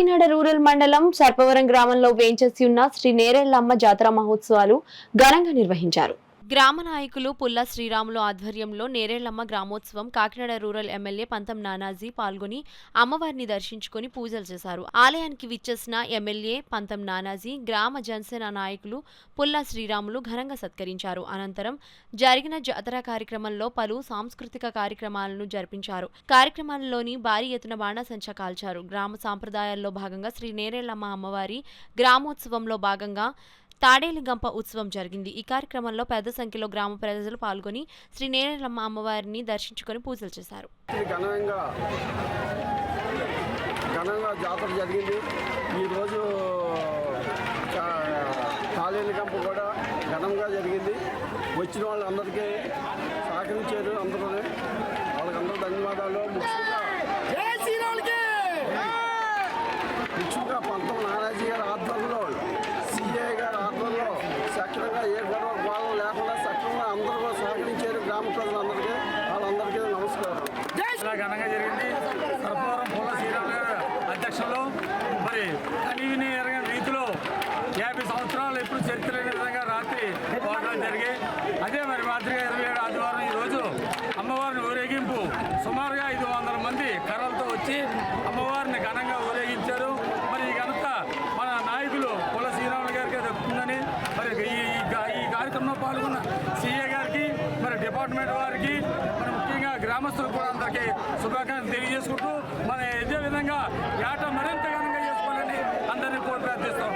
Kakinada rural మండలం సర్పవరం గ్రామంలో వేంచేసి ఉన్న శ్రీ నేరేళ్లమ్మ జాతర మహోత్సవాలు ఘనంగా నిర్వహించారు. గ్రామ నాయకులు పుల్ల శ్రీరాములు ఆధ్వర్యంలో నేరేళ్లమ్మ గ్రామోత్సవం కాకినాడ రూరల్ ఎమ్మెల్యే పంతం నానాజీ పాల్గొని అమ్మవారిని దర్శించుకుని పూజలు చేశారు. ఆలయానికి విచ్చేసిన ఎమ్మెల్యే పంతం నానాజీ గ్రామ జనసేన నాయకులు పుల్ల శ్రీరాములు ఘనంగా సత్కరించారు. అనంతరం జరిగిన జాతర కార్యక్రమంలో పలు సాంస్కృతిక కార్యక్రమాలను జరిపించారు. కార్యక్రమాల్లోని భారీ ఎత్తున బాణాసంచా కాల్చారు. గ్రామ సాంప్రదాయాల్లో భాగంగా శ్రీ నేరేళ్లమ్మ అమ్మవారి గ్రామోత్సవంలో భాగంగా తాడేలిగంప ఉత్సవం జరిగింది. ఈ కార్యక్రమంలో పెద్ద సంఖ్యలో గ్రామ ప్రజలు పాల్గొని శ్రీ నేరేళ్లమ్మ అమ్మవారిని దర్శించుకుని పూజలు చేశారు. ఘనంగా జాతర జరిగింది. ఈరోజు తాళేలిగంప కూడా ఘనంగా జరిగింది. వచ్చిన వాళ్ళందరికీ సహకరించారు. అందరూ వాళ్ళకందరూ ధన్యవాదాలు. ముఖ్యంగా పంతం నానాజీ గారి ఆధ్వర్యంలో సిఐ గారి ఆధ్వర్యంలో సక్రమంగా ఏ గొడవ భావం లేకుండా సక్రమంగా అందరూ కూడా సహకరించారు. గ్రామ ప్రజలందరికీ వాళ్ళందరికీ నమస్కారం. చాలా ఘనంగా జరిగింది. సర్పవరం పుల్ల శ్రీరాములు గారి అధ్యక్షంలో మరి కనీవిని ఎరగని రీతిలో 50 సంవత్సరాలు ఎప్పుడు చరిత్ర లేని విధంగా రాత్రి పోరాటాలు జరిగాయి. అదే మరి మాదిరిగా 27 ఆదివారం ఈరోజు అమ్మవారిని ఊరేగింపు సుమారుగా 500 మంది కర్రలతో వచ్చి అమ్మవారిని ఘనంగా ఊరేగించారు. మరి ఈ ఘనత మన నాయకులు పుల్ల శ్రీరాములు గారికి దక్కుతుందని మరి ఈ కార్యక్రమంలో పాల్గొన్న సీఏ గారికి మరి డిపార్ట్మెంట్ వారికి మరి ముఖ్యంగా గ్రామస్తులకు కూడా అందరికీ శుభాకాంక్షలు తెలియజేసుకుంటూ మన ఇదే విధంగా ఏటా మరింత ఘనంగా చేసుకోవాలని అందరినీ కోరి ప్రార్థిస్తాం.